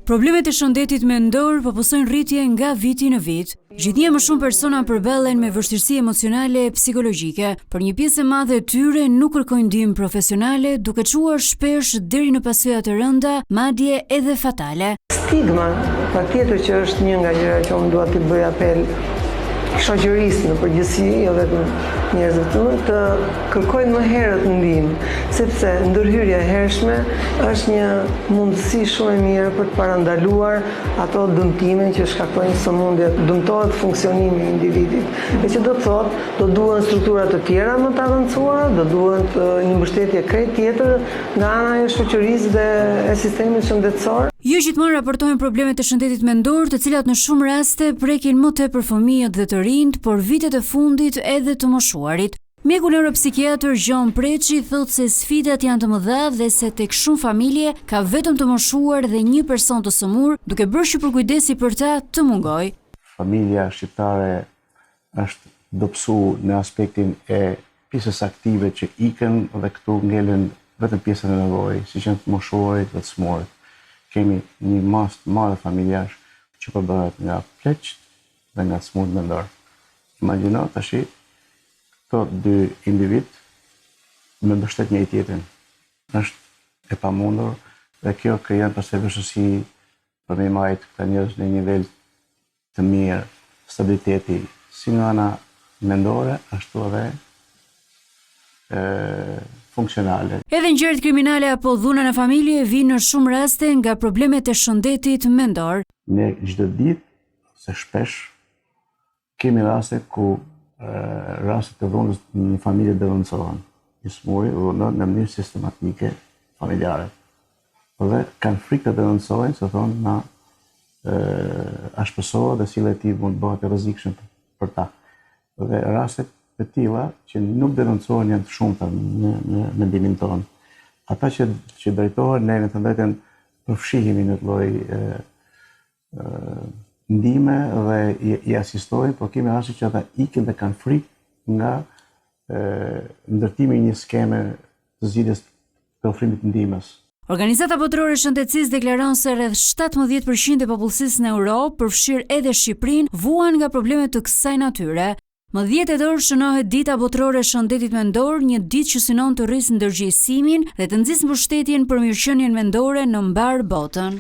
Problemet e shëndetit mendor popusojnë rritje nga viti në vit. Gjithnjë më shumë persona përbellen me vështirësi emocionale e psikologjike. Për një pjesë e madhe e tyre nuk kërkojnë ndihmë profesionale, duke çuar shpesh deri në pasoja të rënda, madje edhe fatale. Stigma, patjetër që është një nga gjërat që unë dua t'i bëj apel shoqërisë në përgjithësi, jo vetëm njerëzve të kërkojnë më herët ndihmë, sepse ndërhyrja e hershme është një mundësi shumë e mirë për të parandaluar ato dëmtime që shkaktojnë sëmundje, dëmtohet funksionimi i individit. E që do të thotë, do duhen struktura të tjera më të avancuara, do duhen një mbështetje krejt tjetër nga ana e shoqërisë dhe e sistemit shëndetësor. Jo gjithmonë raportojnë problemet e shëndetit mendor, të cilat në shumë raste prekin më tepër fëmijët dhe të rinjt, por vitet e fundit edhe të moshuarit. Mjeku neuropsikiatër Gjon Preçi thotë se sfidat janë të mëdha dhe se tek shumë familje ka vetëm të moshuar dhe një person të sëmur, duke bërë që përkujdesi për ta të mungojë. Familja shqiptare është dobësuar në aspektin e pjesës aktive që ikën dhe këtu ngelen vetëm pjesën e nevojë, siç janë të moshuarit dhe të smurit. Kemi një mas të madhe familjar që përbëhet nga pleqt dhe nga smut mendor. Imagjino tash këto dy individ me mbështet njëri tjetrin. Është e pamundur dhe kjo krijon pastaj vështirësi për me marrë këta njerëz në një nivel të mirë, stabiliteti si nga ana mendore ashtu edhe funksionale. Edhe ngjarjet kriminale apo dhuna në familje vinë në shumë raste nga problemet e shëndetit mendor. Ne çdo ditë ose shpesh kemi raste ku raste të dhunës në një familje denoncohen. Një smuri dhunon në mënyrë sistematike familjare. Dhe kanë frikë të denoncohen, se thonë na ashpësohet dhe sillet e tij mund të bëhet e rrezikshme për ta. Dhe rastet të tilla që nuk denoncohen janë të shumta në mendimin tonë. Ata që drejtohen ne të drejtën përfshihemi në të lloj ndihme dhe i asistojnë, por kemi raste që ata ikin dhe kanë frikë nga ndërtimi i një skeme të zgjidhjes të ofrimit të ndihmës. Organizata Botërore e Shëndetësisë deklaron se rreth 17% e popullsisë në Europë, përfshirë edhe Shqipërinë, vuan nga probleme të kësaj natyre. Më 10 tetor shënohet Dita Botërore e Shëndetit Mendor, një ditë që synon të rrisë ndërgjegjësimin dhe të nxjisë mbështetjen për mirëqenien mendore në mbar botën.